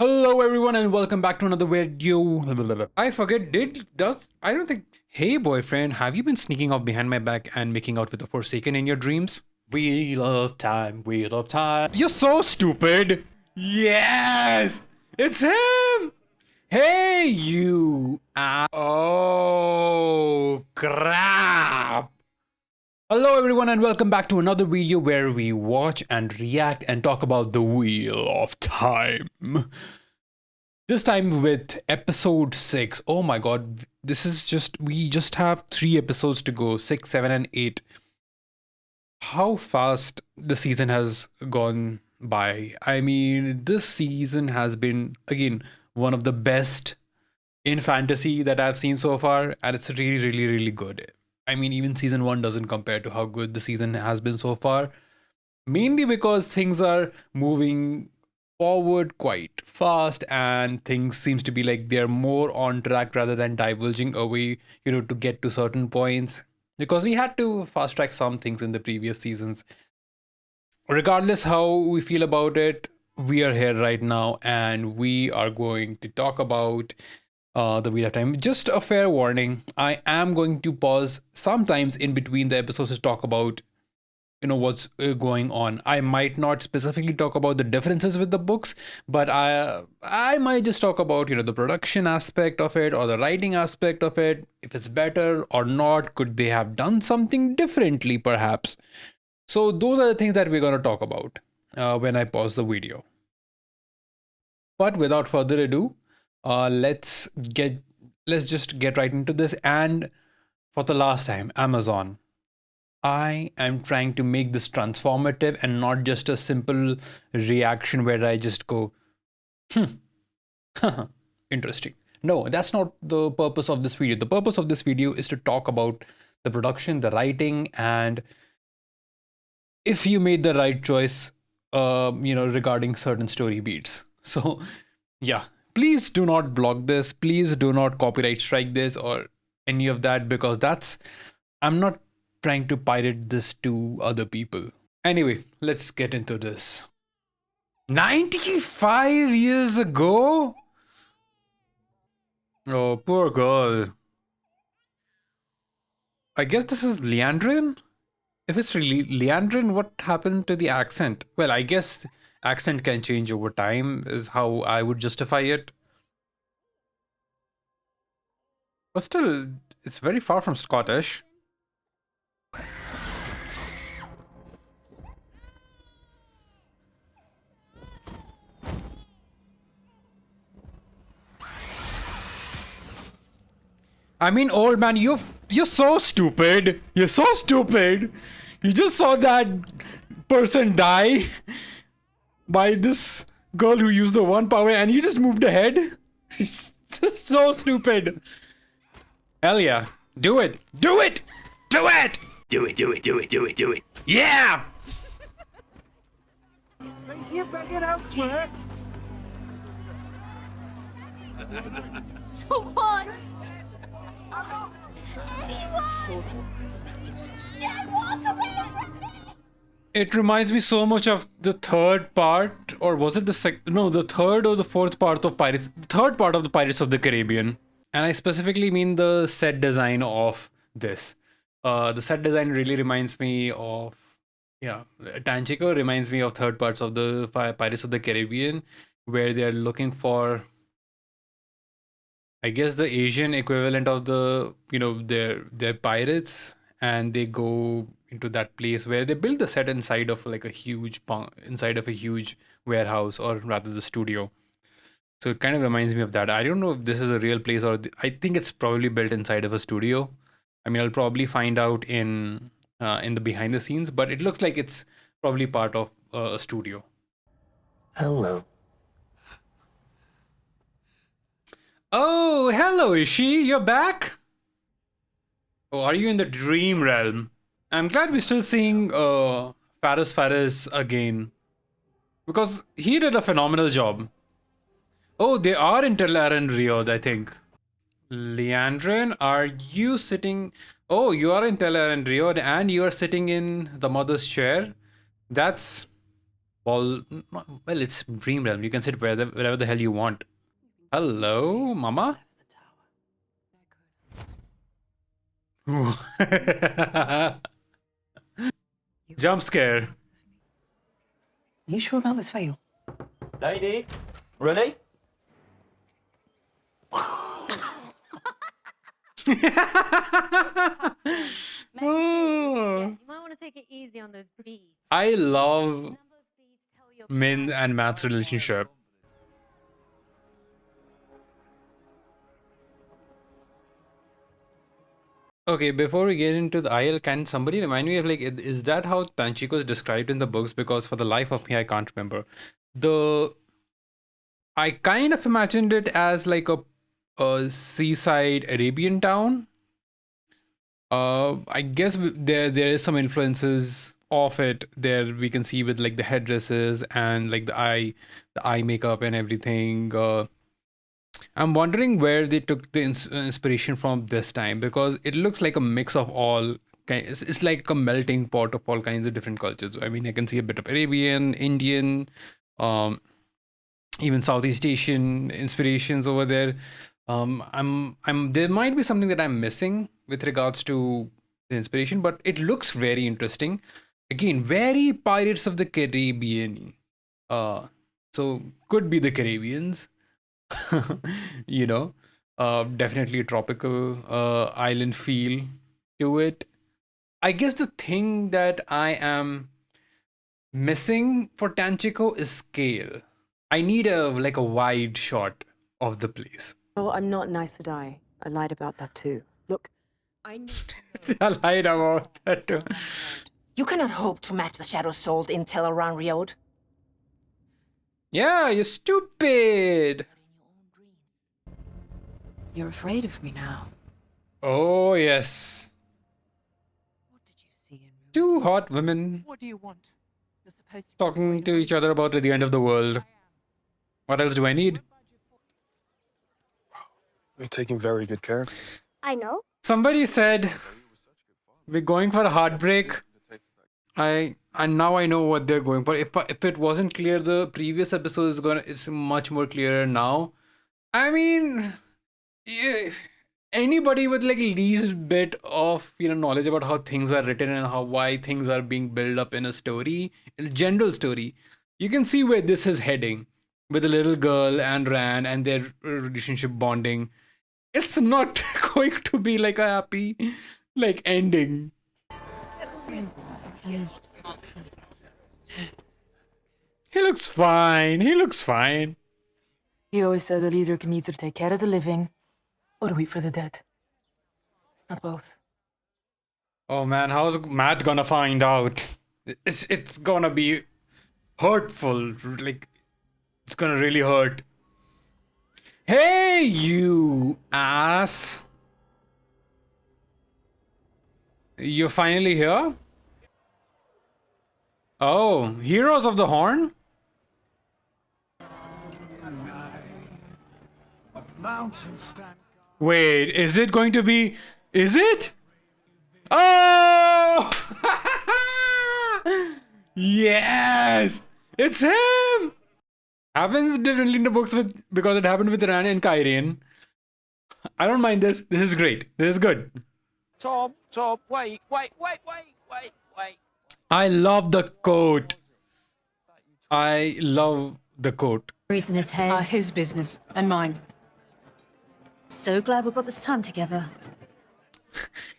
Hello everyone and welcome back to another video. I forget, I don't think, hey boyfriend, have you been sneaking off behind my back and making out with the Forsaken in your dreams? Wheel of time, wheel of time. You're so stupid. Yes, it's him. Hey you. Oh crap. Hello everyone and welcome back to another video where we watch and react and talk about the Wheel of Time. This time with episode 6. Oh my god, we just have 3 episodes to go, 6, 7 and 8. How fast the season has gone by. I mean, this season has been, again, one of the best in fantasy that I've seen so far, and it's really good. I mean, even season 1 doesn't compare to how good the season has been so far, mainly because things are moving forward quite fast and things seems to be like they're more on track rather than diverging away, to get to certain points, because we had to fast track some things in the previous seasons. Regardless how we feel about it, we are here right now and we are going to talk about the Wheel of Time. Just a fair warning, I am going to pause sometimes in between the episodes to talk about what's going on. I might not specifically talk about the differences with the books, but I might just talk about the production aspect of it or the writing aspect of it, if it's better or not, could they have done something differently perhaps. So those are the things that we're going to talk about when I pause the video. But without further ado, let's just get right into this. And for the last time, Amazon, I am trying to make this transformative and not just a simple reaction where I just go, interesting. No, that's not the purpose of this video. The purpose of this video is to talk about the production, the writing, and if you made the right choice, regarding certain story beats. So, yeah, please do not block this. Please do not copyright strike this or any of that, because I'm not trying to pirate this to other people. Anyway, let's get into this. 95 years ago? Oh, poor girl. I guess this is Leandrin? If it's really Leandrin, what happened to the accent? Well, I guess accent can change over time, is how I would justify it. But still, it's very far from Scottish. I mean, old man, you're so stupid. You're so stupid. You just saw that person die by this girl who used the one power, and you just moved ahead. It's just so stupid. Hell yeah, do it, do it, do it, do it, do it, do it, do it, do it. Yeah. You're begging elsewhere. So what? Anyone! Dad, walk away from me! It reminds me so much of the third part, or was it the third or the fourth part of Pirates, the third part of the Pirates of the Caribbean. And I specifically mean the set design of this. The set design really reminds me of, yeah, Tanchico reminds me of third parts of the Pirates of the Caribbean, where they're looking for, I guess, the Asian equivalent of the, their pirates, and they go into that place where they build the set inside of like a inside of a huge warehouse, or rather the studio. So it kind of reminds me of that. I don't know if this is a real place, or I think it's probably built inside of a studio. I mean, I'll probably find out in the behind the scenes, but it looks like it's probably part of a studio. Hello. Oh, hello, Ishi. You're back? Oh, are you in the dream realm? I'm glad we're still seeing Faris again, because he did a phenomenal job. Oh, they are in Telar and Riyadh, I think. Leandrin, are you sitting? Oh, you are in Telar and Riyadh, and you are sitting in the mother's chair. That's Well, it's Dream Realm. You can sit wherever the hell you want. Hello, Mama. Jump scare. You sure about this veil? Lady, ready? Oh. You might want to take it easy on those beads. I love Number of beads tell your Min and Matt's relationship. Okay, before we get into the IL, can somebody remind me of like, is that how Tanchiko is described in the books? Because for the life of me, I can't remember. I kind of imagined it as like a seaside Arabian town. I guess there is some influences of it there we can see with like the headdresses and like the eye makeup and everything. I'm wondering where they took the inspiration from this time because it looks like a mix of all kind. It's like a melting pot of all kinds of different cultures. I mean, I can see a bit of Arabian, Indian, um, even Southeast Asian inspirations over there. There might be something that I'm missing with regards to the inspiration, but it looks very interesting. Again, very Pirates of the Caribbean. Uh, so could be the Caribbeans, you know. Definitely a tropical island feel to it. I guess the thing that I am missing for Tanchico is scale. I need a wide shot of the place. Oh, I'm not nice to die. I lied about that too. Look, I need to I lied about that too. You cannot hope to match the Shadow Soul intel around Riod. Yeah, you're stupid. You're afraid of me now. Oh yes, What did you see in me? two hot women What do you want? You're supposed to talking to each other about the end of the world. What else do I need? You're taking very good care of me. I know. Somebody said we're going for a heartbreak. And now I know what they're going for. If it wasn't clear, the previous episode it's much more clearer now. I mean, yeah, anybody with like least bit of knowledge about how things are written and why things are being built up in a story, in a general story, you can see where this is heading with the little girl and Ran and their relationship bonding. It's not going to be like a happy like ending. He looks fine. He looks fine. He always said a leader can either take care of the living or weep for the dead. Not both. Oh man, how's Matt gonna find out? It's gonna be hurtful. Like it's gonna really hurt. Hey, you ass! You're finally here? Oh, Heroes of the Horn? Wait, is it going to be? Is it? Oh! Yes! It's him! Happens differently in the books because it happened with Ran and Kyrian. I don't mind this. This is great. This is good. Tom, wait. I love the coat. I love the coat. Reason his head. His business and mine. So glad we got this time together.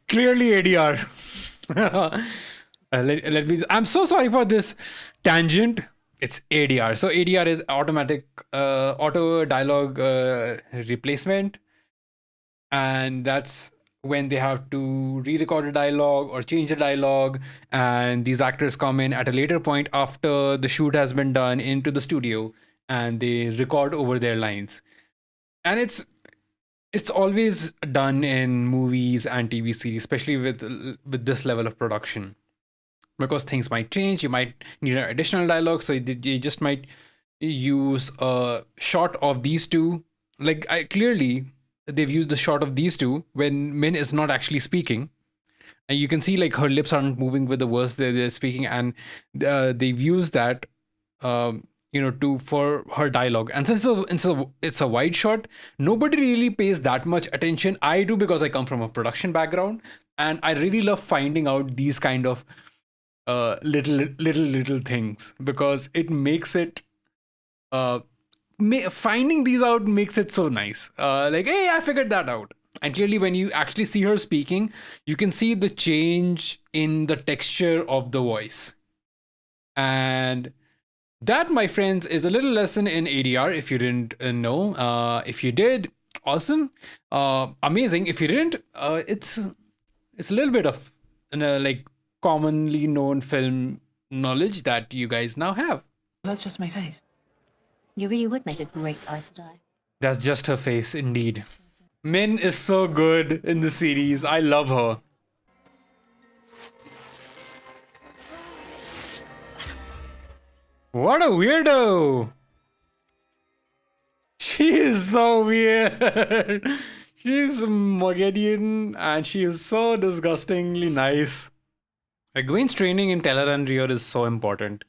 Clearly ADR. Let me. I'm so sorry for this tangent. It's ADR. So ADR is automatic auto dialogue replacement, and that's when they have to re-record a dialogue or change the dialogue, and these actors come in at a later point after the shoot has been done into the studio, and they record over their lines, and it's always done in movies and TV series, especially with this level of production, because things might change. You might need an additional dialogue, so you just might use a shot of these two. Like clearly, they've used the shot of these two when Min is not actually speaking, and you can see like her lips aren't moving with the words they're speaking, and they've used that to for her dialogue. And since it's a wide shot, nobody really pays that much attention. I do, because I come from a production background, and I really love finding out these kind of little things, because it makes it finding these out makes it so nice. Like, hey, I figured that out. And clearly, when you actually see her speaking, you can see the change in the texture of the voice. And that, my friends, is a little lesson in ADR. If you didn't know, if you did, awesome, amazing. If you didn't, it's a little bit of like commonly known film knowledge that you guys now have. That's just my face. You really would make a great Aes Sedai. That's just her face, indeed. Min is so good in the series. I love her. What a weirdo! She is so weird. She's Mogedian, and she is so disgustingly nice. Egwene's training in Tel'aran'rhiod is so important.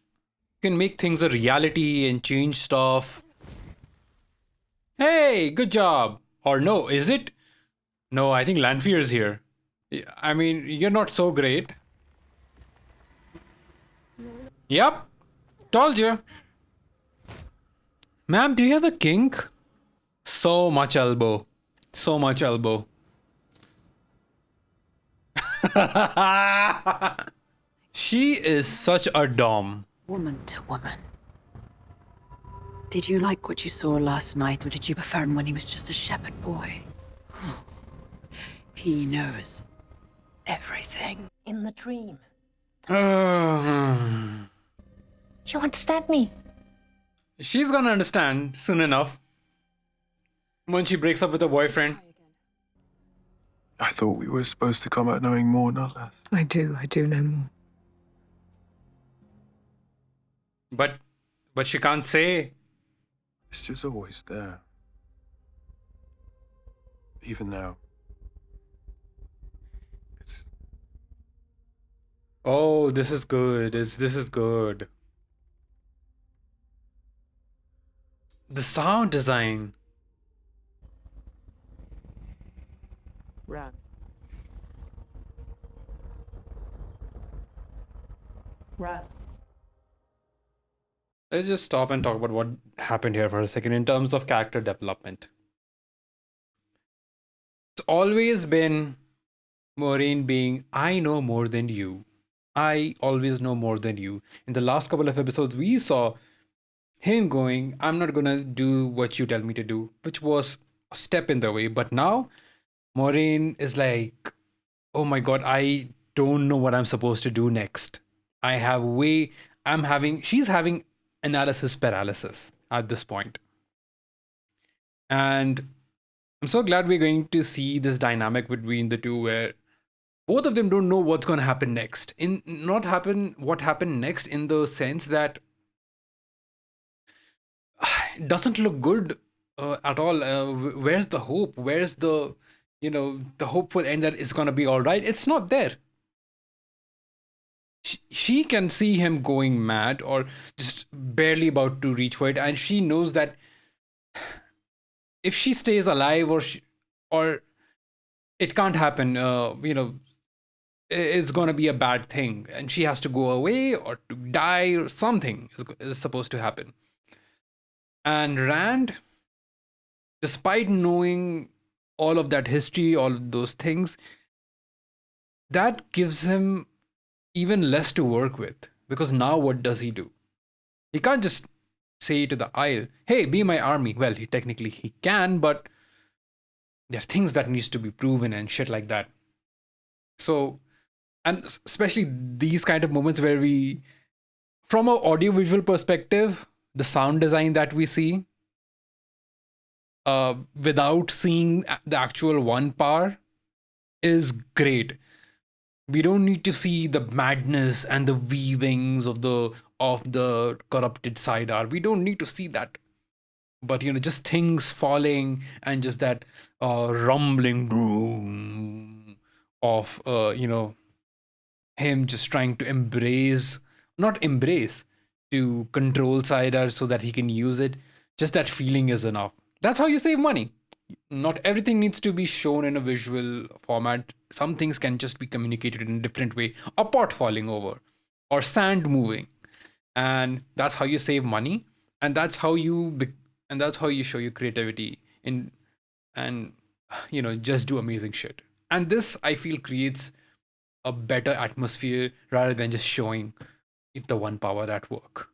You can make things a reality and change stuff. Hey, good job. Or no, is it? No, I think Lanfear's here. I mean, you're not so great. Yep. Told you. Ma'am, do you have a kink? So much elbow. So much elbow. She is such a dom. Woman to woman. Did you like what you saw last night, or did you prefer him when he was just a shepherd boy? He knows everything. In the dream. Uh, You understand me? she's gonna understand soon enough. When she breaks up with her boyfriend. I thought we were supposed to come out knowing more, not less. I do know more. But she can't say. It's just always there. Even now. It's Oh, this is good. This is good. The sound design. Run. Run. Let's just stop and talk about what happened here for a second in terms of character development. It's always been Maureen being, I know more than you. I always know more than you. In the last couple of episodes, we saw him going, I'm not gonna do what you tell me to do, which was a step in the way. But now, Maureen is like, oh my god, I don't know what I'm supposed to do next. She's having analysis paralysis at this point. And I'm so glad we're going to see this dynamic between the two, where both of them don't know what's going to happen next. What happened next in the sense that it doesn't look good at all. Where's the hope? Where's the hopeful end that it's going to be all right? It's not there. She can see him going mad or just barely about to reach for it, and she knows that if she stays alive or it can't happen, it's going to be a bad thing, and she has to go away or to die, or something is supposed to happen. And Rand, despite knowing all of that history, all of those things, that gives him even less to work with, because now what does he do? He can't just say to the Isle, hey, be my army. Well, he can, but there are things that needs to be proven and shit like that. So, and especially these kind of moments where we, from an audiovisual perspective, the sound design that we see, without seeing the actual one power, is great. We don't need to see the madness and the weavings of the corrupted Sidar. We don't need to see that. But just things falling and just that rumbling boom of him just trying to not embrace, to control Saidar so that he can use it. Just that feeling is enough. That's how you save money. Not everything needs to be shown in a visual format. Some things can just be communicated in a different way. A pot falling over or sand moving. And that's how you save money. And that's how you show your creativity in and just do amazing shit. And this I feel creates a better atmosphere rather than just showing the one power at work.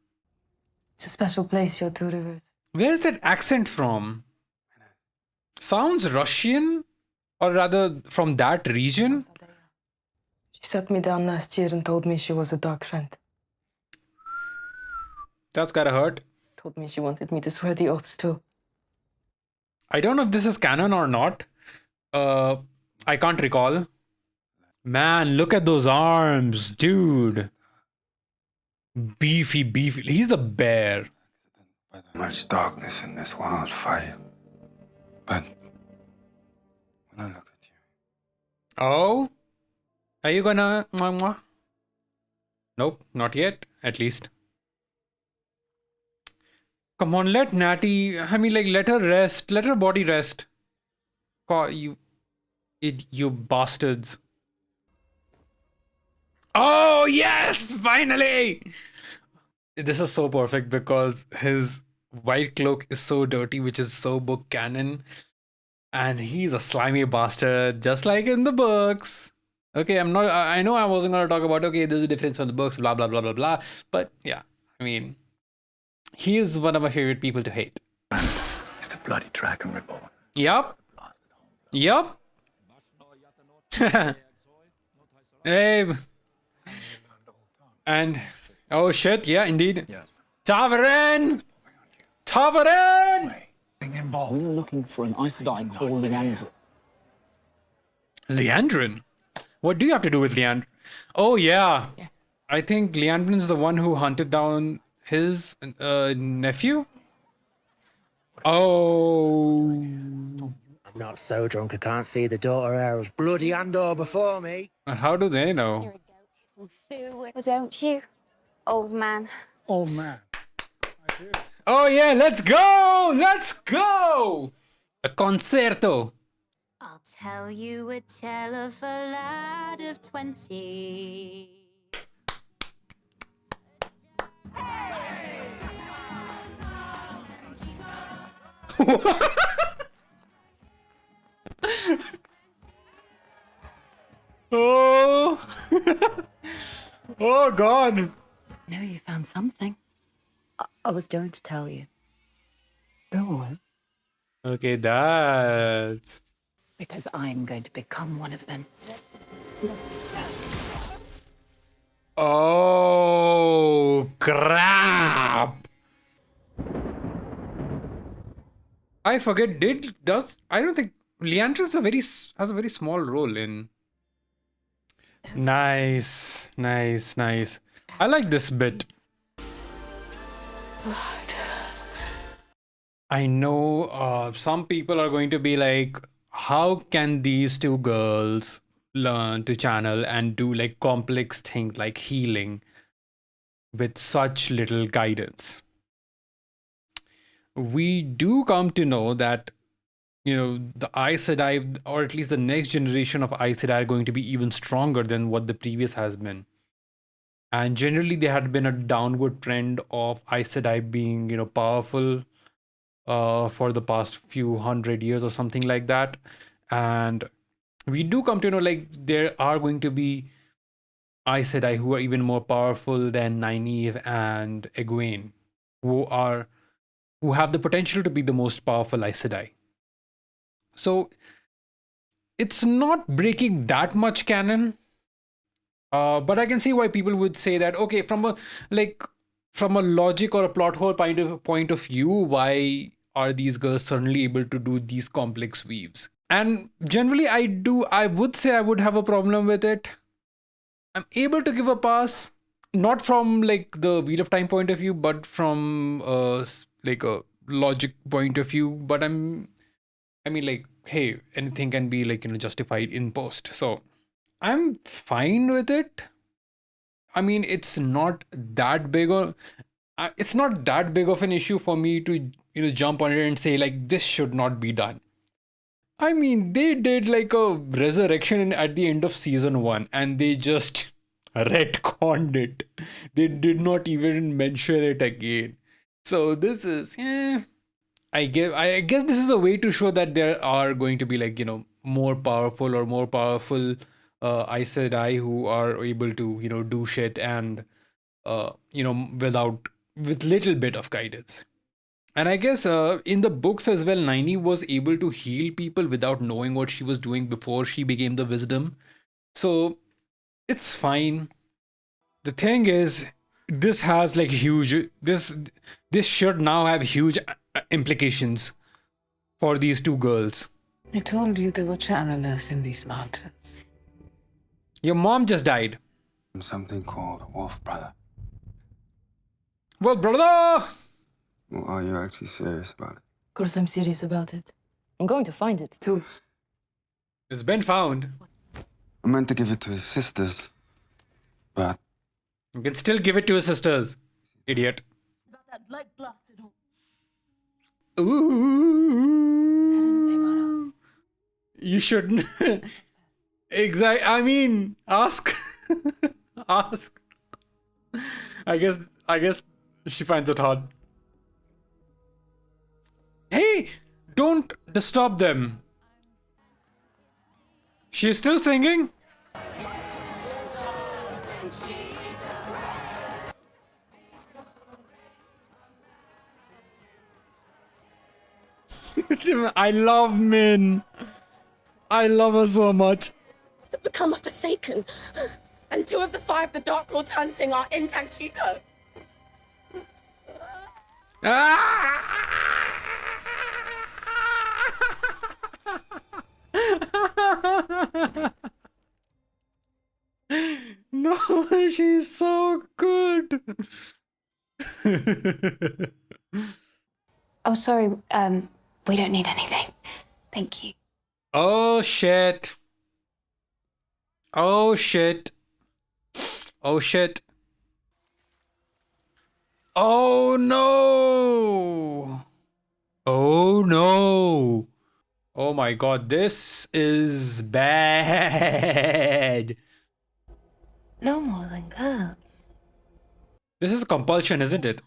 It's a special place, your Two Rivers. Where is that accent from? Sounds Russian, or rather from that region. She sat me down last year and told me she was a dark friend. That's gotta hurt. Told me she wanted me to swear the oaths too. I don't know if this is canon or not. I can't recall. Man, look at those arms, dude. Beefy. He's a bear. Much darkness in this wildfire. But when I look at you, Oh? Are you gonna... Mwah, mwah? Nope, not yet, at least. Come on, let Natty... let her rest. Let her body rest. God, you bastards. Oh, yes! Finally! This is so perfect because his white cloak is so dirty, which is so book canon. And he's a slimy bastard, just like in the books. Okay, I know I wasn't going to talk about, okay, there's a difference on the books, blah, blah, blah, blah, blah. But yeah, he is one of my favorite people to hate. it's the bloody dragon reborn. Yup. Hey. And, oh shit, yeah, indeed. Yeah. Tavern! We were looking for an Aes Sedai called Leandrin. Leandrin? What do you have to do with Leandrin? Oh, yeah. I think Leandrin's the one who hunted down his nephew? Oh. I'm not so drunk I can't see the daughter hair of bloody Andor before me. How do they know? Well, don't you, old man? Old man. Oh, yeah, let's go! Let's go! A concerto. I'll tell you a tale of a lad of 20. Oh. Oh, God. I know you found something. I was going to tell you. Go on. Okay, that's... Because I'm going to become one of them. Oh, crap. I forget, I don't think Leandrin's has a very small role in... Nice. I like this bit. I know some people are going to be like, how can these two girls learn to channel and do like complex things like healing with such little guidance? We do come to know that, the Aes Sedai, or at least the next generation of Aes Sedai, are going to be even stronger than what the previous has been. And generally, there had been a downward trend of Aes Sedai being, powerful for the past few hundred years or something like that. And we do come to know, like, there are going to be Aes Sedai who are even more powerful than Nynaeve and Egwene, who have the potential to be the most powerful Aes Sedai. So it's not breaking that much canon, but I can see why people would say that, okay, from a logic or a plot hole point of view, why are these girls suddenly able to do these complex weaves? And generally, I would say I would have a problem with it. I'm able to give a pass, not from like the Wheel of Time point of view, but from like a logic point of view. But hey, anything can be like, justified in post. So I'm fine with it. It's not that big, or it's not that big of an issue for me to, jump on it and say, like, this should not be done. I mean, they did like a resurrection at the end of season 1 and they just retconned it. They did not even mention it again. So this is, I guess this is a way to show that there are going to be, like, more powerful Aes Sedai who are able to, do shit and, with little bit of guidance. And I guess in the books as well, Naini was able to heal people without knowing what she was doing before she became the wisdom. So it's fine. The thing is, this has like this should now have huge implications for these two girls. I told you there were channelers in these mountains. Your mom just died. Something called a wolf brother. Well, brother! Well, are you actually serious about it? Of course I'm serious about it. I'm going to find it, too. It's been found. I meant to give it to his sisters, but You can still give it to his sisters. Idiot. About that light blasted home. Ooh. You shouldn't. Exactly. I mean, ask. Ask. I guess she finds it hard. Hey, don't disturb them. She's still singing? I love Min. I love her so much. Become a Forsaken, and 2 of the 5 the Dark Lord's hunting are in Tanchico. No, she's so good. Oh, sorry. We don't need anything. Thank you. Oh shit. Oh shit. Oh shit. Oh no. Oh no. Oh my god, this is bad. No more than girls. This is compulsion, isn't it?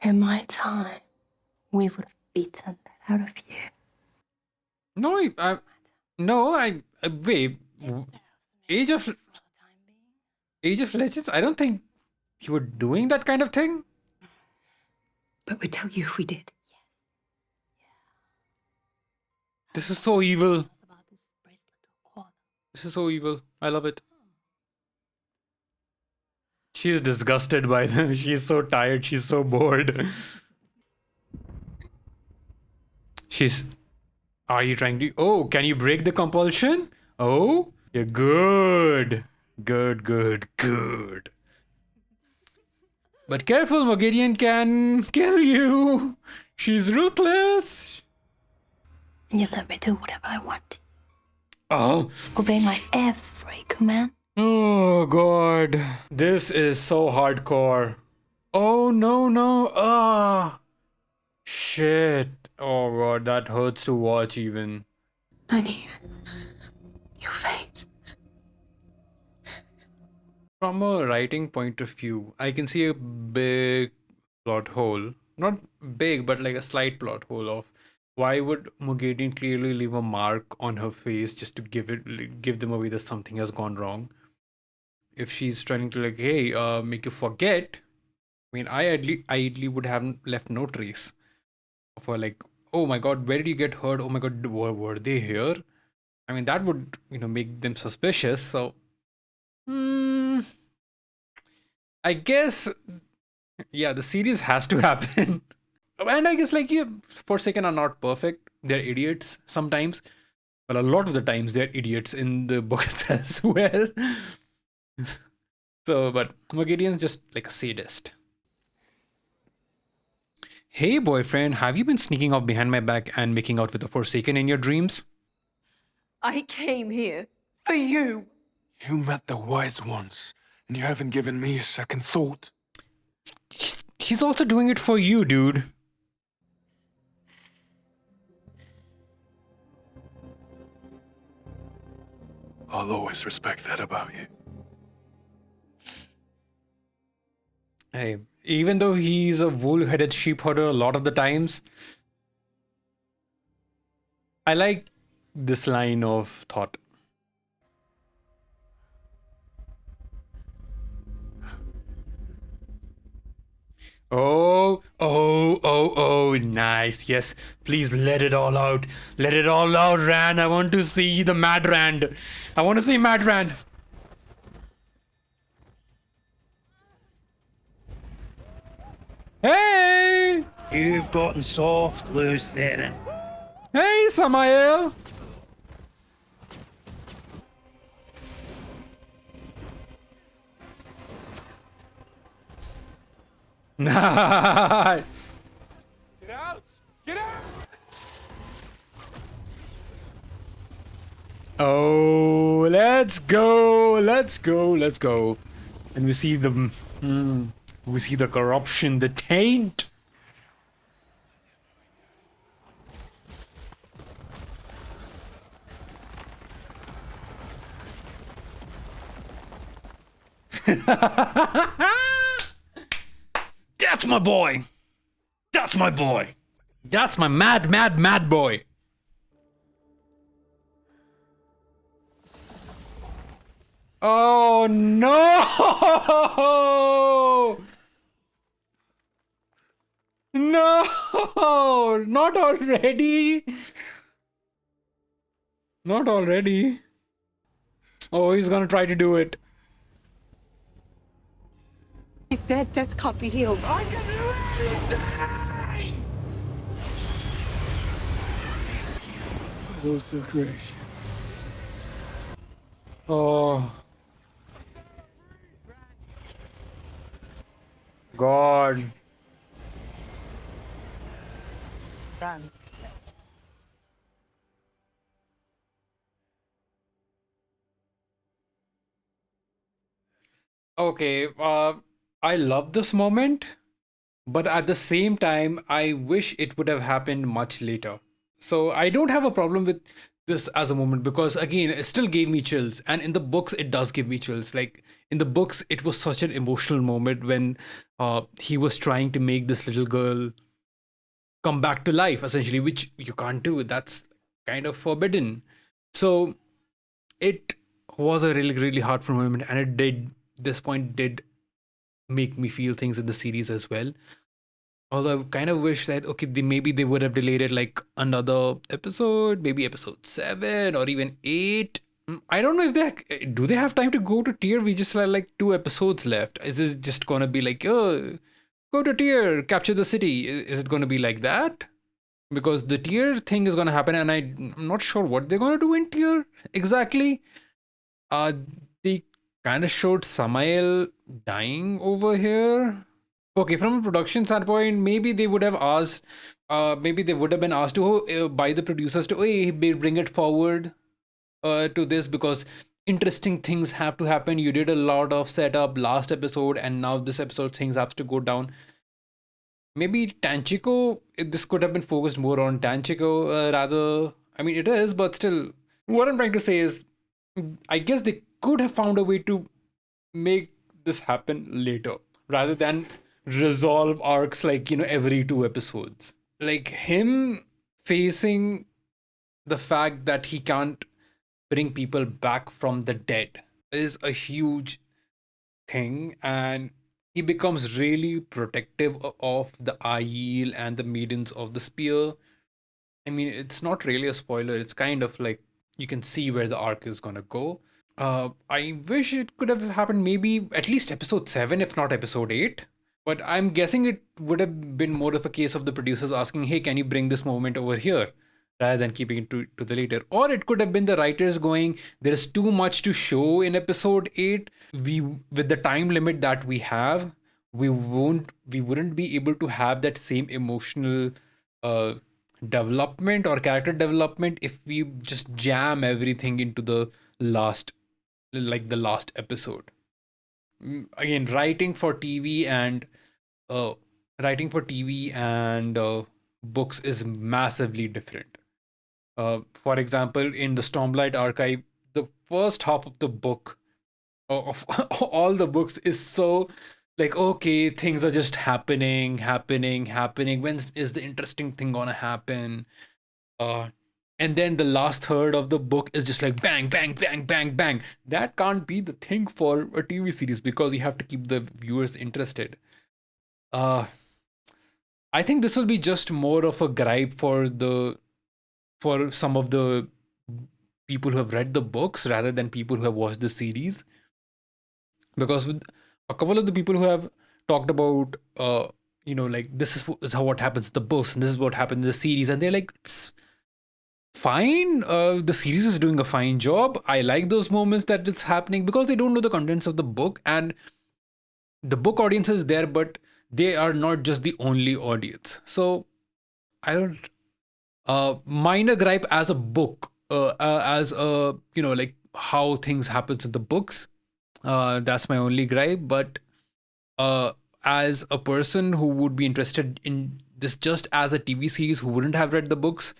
In my time, we would have beaten that out of you. No, wait. Age of Legends? I don't think you were doing that kind of thing. But we'd tell you if we did. This is so evil. This is so evil. I love it. She's disgusted by them. She's so tired. She's so bored. Are you trying to... Oh, can you break the compulsion? Oh, you're good. Good. But careful, Mogedion can kill you. She's ruthless. And you let me do whatever I want. Oh. Obey my every command. Oh, God. This is so hardcore. Oh, no. Ah. Shit. Oh, God, that hurts to watch even. Nynaeve, your fate. From a writing point of view, I can see a big plot hole. Not big, but like a slight plot hole of why would Mogedion clearly leave a mark on her face just to give them away that something has gone wrong. If she's trying to like, hey, make you forget. I mean, I ideally would have left no trace of her, like, oh my god, where did you get hurt? Oh my god, were they here? I mean, that would, make them suspicious. So, I guess, yeah, the series has to happen. And I guess, like, Forsaken are not perfect. They're idiots sometimes. Well, a lot of the times they're idiots in the books as well. So, but Mogedion's just like a sadist. Hey, boyfriend, have you been sneaking off behind my back and making out with the Forsaken in your dreams? I came here for you. You met the wise ones, and you haven't given me a second thought. Shut she's also doing it for you, dude. I'll always respect that about you. Hey, even though he's a wool-headed sheepherder a lot of the times, I like this line of thought. Oh, nice. Yes, please let it all out. Let it all out, Rand. I want to see the Mad Rand. I want to see Mad Rand. Hey! You've gotten soft loose there. Hey, Samael! Nice! Get out! Get out! Oh, let's go! Let's go! Let's go! And we see the we see the corruption, the taint. That's my boy. That's my boy. That's my mad boy. Oh no! No! Not already. Not already. Oh, he's gonna try to do it. He's dead. Death can't be healed. I can Oh. God. Run. Okay, I love this moment, but at the same time, I wish it would have happened much later. So I don't have a problem with this as a moment because again, it still gave me chills. And in the books, it does give me chills. Like in the books, it was such an emotional moment when he was trying to make this little girl come back to life, essentially, which you can't do. That's kind of forbidden. So it was a really hard moment, and it did this point did make me feel things in the series as well. Although I kind of wish that okay, maybe they would have delayed it like another episode, maybe episode 7 or even 8. I don't know if they have time to go to tier. We just have like 2 episodes left. Is this just gonna be like, oh, go to tier, capture the city? Is it gonna be like that? Because the tier thing is gonna happen, and I'm not sure what they're gonna do in tier exactly. Uh, they kind of showed Samael dying over here. Okay, from a production standpoint, maybe they would have asked, maybe they would have been asked to by the producers to hey, bring it forward to this because interesting things have to happen. You did a lot of setup last episode, and now this episode things have to go down. Maybe Tanchico, this could have been focused more on Tanchico rather. I mean, it is, but still, what I'm trying to say is, I guess they could have found a way to make this happen later rather than resolve arcs like, every 2 episodes. Like him facing the fact that he can't bring people back from the dead is a huge thing, and he becomes really protective of the Aiel and the maidens of the spear. I mean, it's not really a spoiler, it's kind of like you can see where the arc is gonna go. I wish it could have happened maybe at least episode 7, if not episode 8. But I'm guessing it would have been more of a case of the producers asking, hey, can you bring this moment over here? Rather than keeping it to the later. Or it could have been the writers going, there's too much to show in episode 8. With the time limit that we have, we wouldn't be able to have that same emotional development or character development if we just jam everything into the last episode. Again, writing for TV and writing for TV and books is massively different. For example, in the Stormlight archive, the first half of the book, of all the books, is so like, okay, things are just happening. When is the interesting thing gonna happen? Uh, and then the last third of the book is just like bang, bang, bang, bang, bang. That can't be the thing for a TV series because you have to keep the viewers interested. Uh, I think this will be just more of a gripe for some of the people who have read the books rather than people who have watched the series. Because with a couple of the people who have talked about, like this is how what happens in the books and this is what happened in the series, and they're like, it's fine. The series is doing a fine job. I like those moments that it's happening because they don't know the contents of the book, and the book audience is there, but they are not just the only audience. So I don't minor gripe as a book, as a like how things happens in the books. That's my only gripe. But uh, as a person who would be interested in this just as a TV series, who wouldn't have read the books,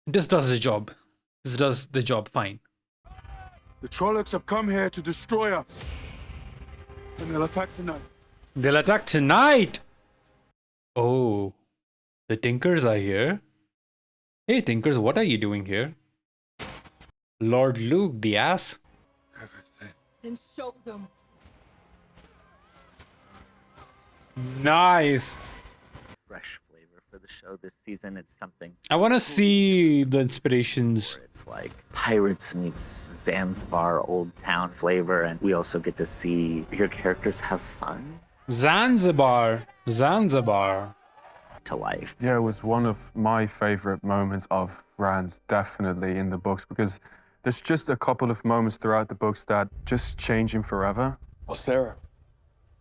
this does the job. This does the job fine. The Trollocs have come here to destroy us. And they'll attack tonight. They'll attack tonight. Oh, the Tinkers are here. Hey, Tinkers, what are you doing here? Lord Luke, the ass. Then show them. Nice. Fresh flavor for the show this season. It's something. I want to see the inspirations. It's like Pirates meets Zanzibar Old Town flavor, and we also get to see your characters have fun. Zanzibar. To life. Yeah, it was one of my favorite moments of Rand's, definitely in the books, because there's just a couple of moments throughout the books that just change him forever. Oh, Sarah.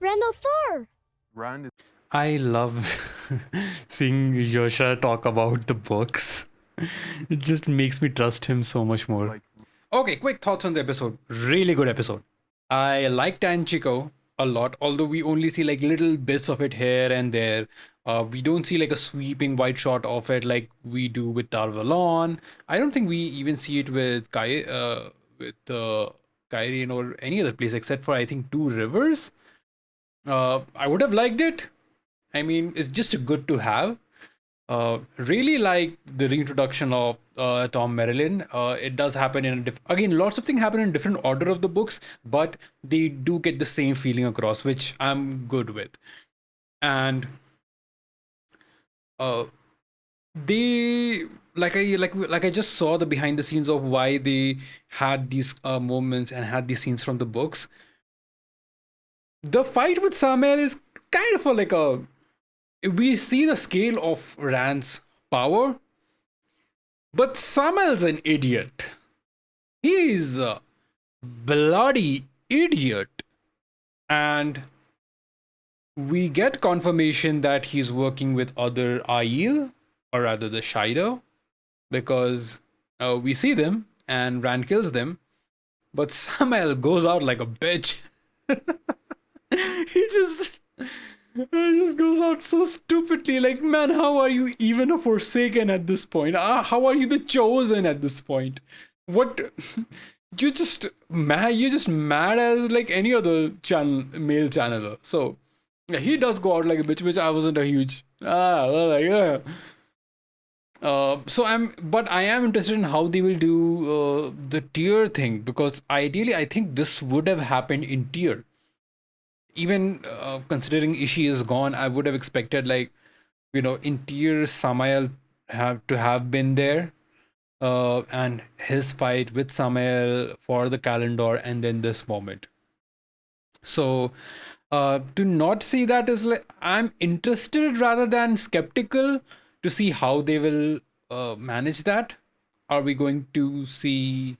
Randall Thor! Rand is I love seeing Yosha talk about the books. It just makes me trust him so much more. like Okay, quick thoughts on the episode. Really good episode. I like Tanchico a lot, although we only see like little bits of it here and there. We don't see like a sweeping wide shot of it like we do with Tarvalon. I don't think we even see it with Kyrene or any other place except for I think Two Rivers. I would have liked it. I mean, it's just good to have. Really like the reintroduction of Tom Marilyn. It does happen in again, lots of things happen in different order of the books, but they do get the same feeling across, which I'm good with. And they like I just saw the behind the scenes of why they had these moments and had these scenes from the books. The fight with Samael is kind of like a we see the scale of Rand's power, but Samael's an idiot. He is a bloody idiot. And we get confirmation that he's working with other Aiel, or rather the Shido, because we see them and Rand kills them, but Samael goes out like a bitch. he just It just goes out so stupidly. Like, man, how are you even a Forsaken at this point? How are you the Chosen at this point? What? You're just mad. You're just mad as like any other male channeler. So, yeah, he does go out like a bitch, which I wasn't a huge. Well, like, yeah. But I am interested in how they will do the tier thing, because ideally, I think this would have happened in tier. Even considering Ishii is gone, I would have expected, like, in tier Samael have been there, and his fight with Samael for the calendar, and then this moment. So to not see that is like, I'm interested rather than skeptical to see how they will manage that. Are we going to see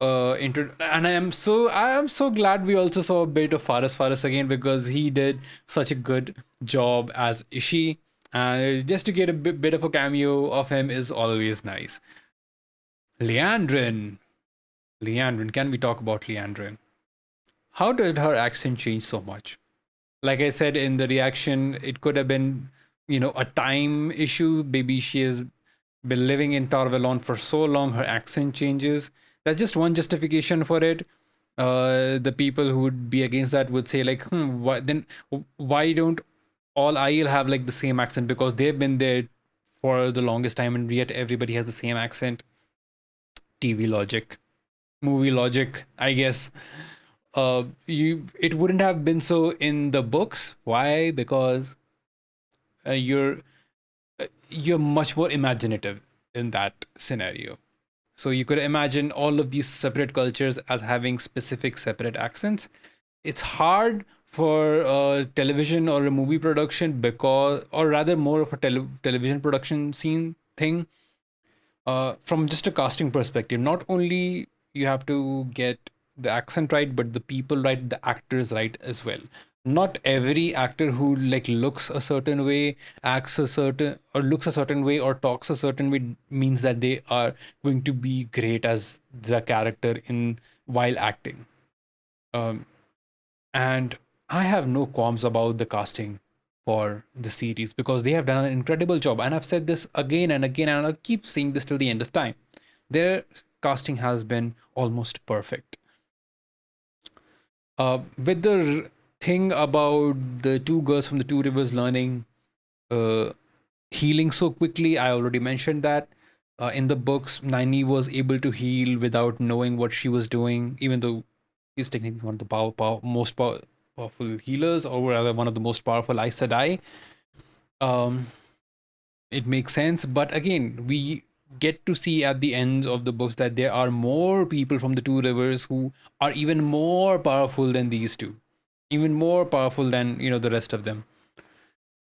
and I am so glad we also saw a bit of Faris again, because he did such a good job as Ishii, and just to get a bit of a cameo of him is always nice. Leandrin, can we talk about Leandrin? How did her accent change so much? Like I said in the reaction, it could have been, a time issue. Maybe she has been living in Tarvalon for so long, her accent changes. That's just one justification for it. The people who would be against that would say like, why don't all I'll have like the same accent, because they've been there for the longest time and yet everybody has the same accent. TV logic, movie logic, I guess. It wouldn't have been so in the books. Why? Because uh, you're you're much more imaginative in that scenario. So you could imagine all of these separate cultures as having specific separate accents. It's hard for a television or a movie production, because, or rather more of a television production scene thing, from just a casting perspective. Not only you have to get the accent right, but the people right, the actors right as well. Not every actor who like looks a certain way, acts a certain, or looks a certain way, or talks a certain way means that they are going to be great as the character in while acting. Um, and I have no qualms about the casting for the series, because they have done an incredible job. And I've said this again and again, and I'll keep saying this till the end of time. Their casting has been almost perfect. With the thing about the two girls from the Two Rivers learning uh, healing so quickly, I already mentioned that. In the books, Nani was able to heal without knowing what she was doing, even though he's technically one of the powerful healers, or rather one of the most powerful Aes Sedai. Um, it makes sense, but again, we get to see at the ends of the books that there are more people from the Two Rivers who are even more powerful than these two, even more powerful than the rest of them.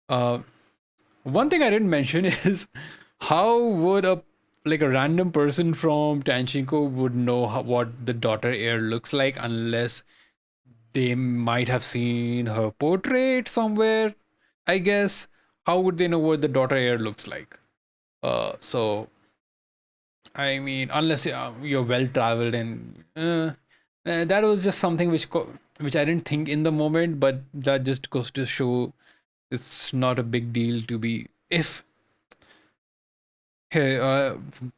Uh, One thing I didn't mention is how would a random person from Tanchico would know what the daughter heir looks like, unless they might have seen her portrait somewhere, I guess. How would they know what the daughter heir looks like? So I mean, unless you're well traveled, and that was just something which I didn't think in the moment, but that just goes to show it's not a big deal to be if. Hey,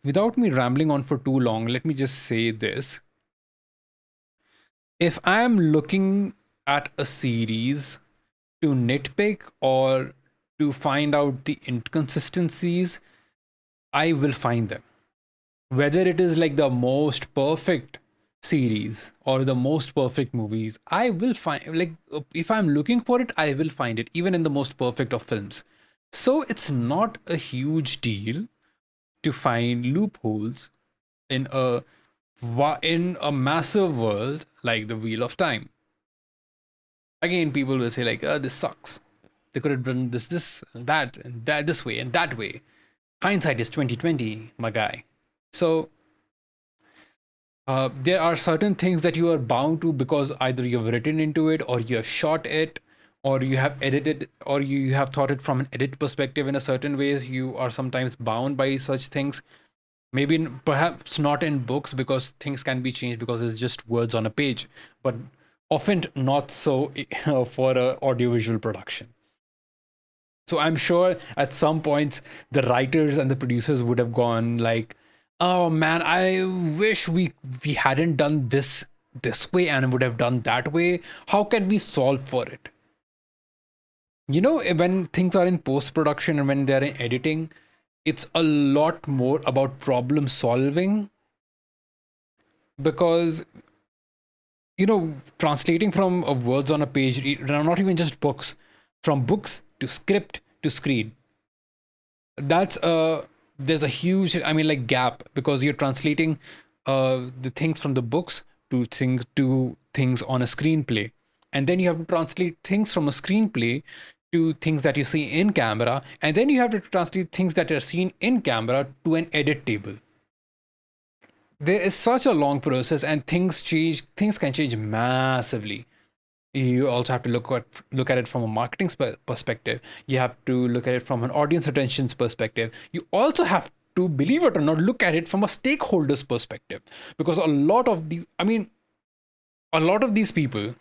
without me rambling on for too long, let me just say this. If I am looking at a series to nitpick or to find out the inconsistencies, I will find them. Whether it is like the most perfect series or the most perfect movies, I will find, like, if I'm looking for it, I will find it, even in the most perfect of films. So it's not a huge deal to find loopholes in a massive world like the Wheel of Time. Again, people will say like, "Oh, this sucks. They could have done this, and that, this way, and that way." Hindsight is 2020, my guy. So there are certain things that you are bound to, because either you have written into it, or you have shot it, or you have edited, or you have thought it from an edit perspective in a certain ways. You are sometimes bound by such things. Maybe perhaps not in books, because things can be changed because it's just words on a page, but often not so for a audiovisual production. So I'm sure at some points the writers and the producers would have gone like, "Oh man, I wish we hadn't done this way and would have done that way. How can we solve for it?" When things are in post production and when they're in editing, it's a lot more about problem solving, because translating from words on a page, not even just books, from books to script to screen, that's there's a huge, I mean, like, gap, because you're translating the things from the books to things on a screenplay, and then you have to translate things from a screenplay to things that you see in camera, and then you have to translate things that are seen in camera to an edit table. There is such a long process, and things can change massively. You also have to look at it from a marketing perspective. You have to look at it from an audience retention's perspective. You also have to, believe it or not, look at it from a stakeholder's perspective, because a lot of these people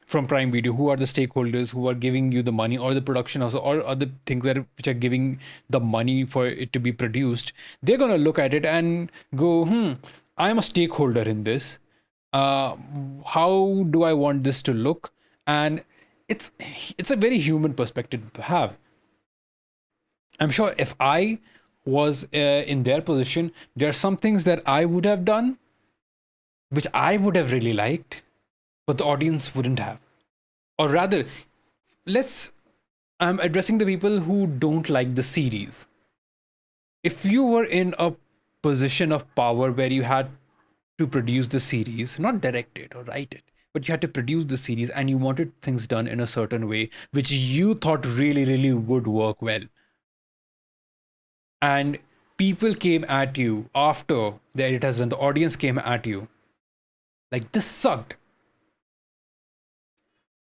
from Prime Video, who are the stakeholders who are giving you the money, or the production also, or other things which are giving the money for it to be produced, they're going to look at it and go, I'm a stakeholder in this. How do I want this to look? And it's a very human perspective to have. I'm sure if I was in their position, there are some things that I would have done, which I would have really liked, but the audience wouldn't have. Or rather, I'm addressing the people who don't like the series. If you were in a position of power where you had to produce the series, not direct it or write it, but you had to produce the series and you wanted things done in a certain way, which you thought really, really would work well. And people came at you after the editors and the audience came at you like, this sucked.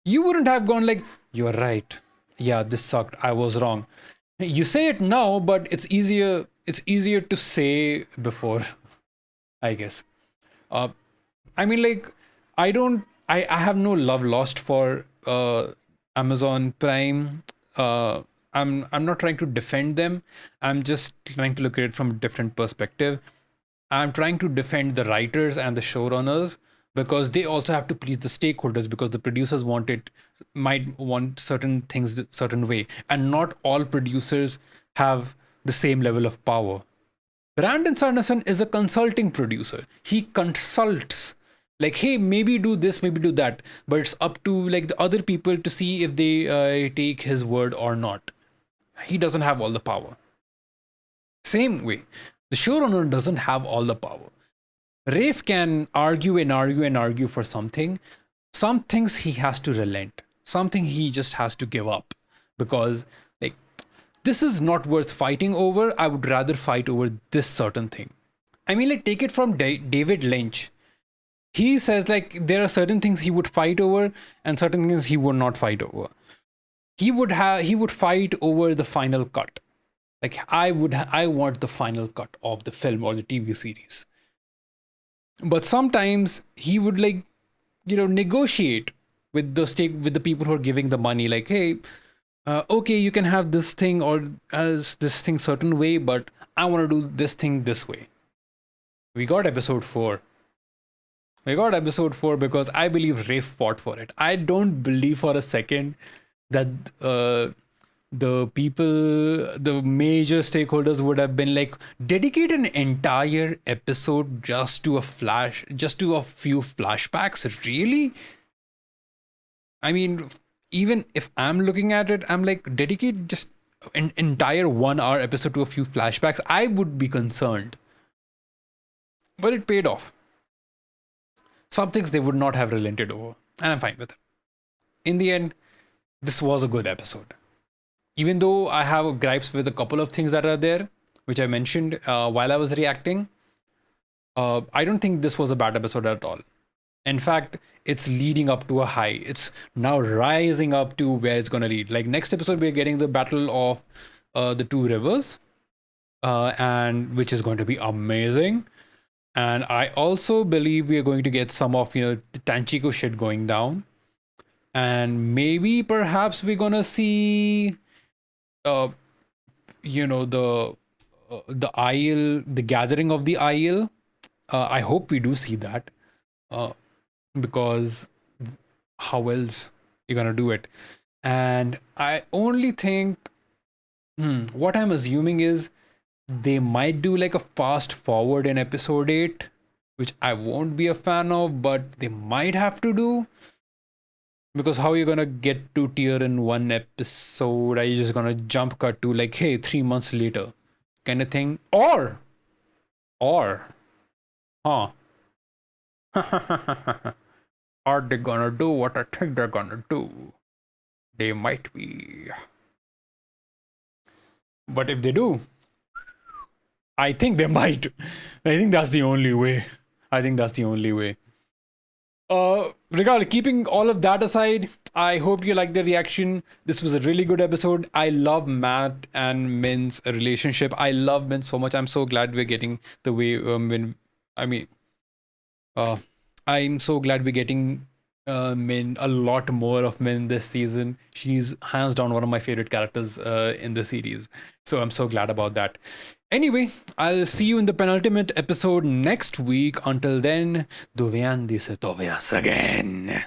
You wouldn't have gone like, you're right. Yeah, this sucked. I was wrong. You say it now, but it's easier to say before, I guess. I mean, like, I have no love lost for Amazon Prime. I'm not trying to defend them. I'm just trying to look at it from a different perspective. I'm trying to defend the writers and the showrunners, because they also have to please the stakeholders, because the producers might want certain things a certain way, and not all producers have the same level of power. Brandon Sanderson is a consulting producer. He consults, like, hey, maybe do this, maybe do that, but it's up to like the other people to see if they take his word or not. He doesn't have all the power. Same way, the showrunner doesn't have all the power. Rafe can argue and argue and argue for something. Some things he has to relent. Something he just has to give up, because like, this is not worth fighting over. I would rather fight over this certain thing. I mean, like, take it from David Lynch. He says like there are certain things he would fight over and certain things he would not fight over. He would fight over the final cut. Like, I want the final cut of the film or the TV series. But sometimes he would, like, negotiate with the people who are giving the money, like, hey, okay, you can have this thing or as this thing certain way, but I want to do this thing this way. We got episode 4. Because I believe Rafe fought for it. I don't believe for a second that the major stakeholders would have been like, dedicate an entire episode just to a few flashbacks. Really? I mean, even if I'm looking at it, I'm like, dedicate just an entire 1 hour episode to a few flashbacks. I would be concerned. But it paid off. Some things they would not have relented over, and I'm fine with it. In the end, this was a good episode. Even though I have gripes with a couple of things that are there, which I mentioned while I was reacting, I don't think this was a bad episode at all. In fact, it's leading up to a high. It's now rising up to where it's going to lead. Like, next episode, we're getting the battle of the two rivers, and which is going to be amazing. And I also believe we are going to get some of, the Tanchico shit going down. And maybe perhaps we're going to see, the Isle, the gathering of the Isle. I hope we do see that. Because how else you're going to do it? And I only think, what I'm assuming is, they might do like a fast forward in episode 8, which I won't be a fan of, but they might have to do. Because how are you gonna get to tier in one episode? Are you just gonna jump cut to like, hey, 3 months later kind of thing? Or are they gonna do what I think they're gonna do? They might be. But if they do, I think they might. I think that's the only way. Regardless, keeping all of that aside, I hope you liked the reaction. This was a really good episode. I love Matt and Min's relationship. I love Min so much. I'm so glad we're getting the way I'm so glad we're getting Min, a lot more of Min this season. She's hands down one of my favorite characters in the series. So I'm so glad about that. Anyway, I'll see you in the penultimate episode next week. Until then, Duvian dise Tovias again.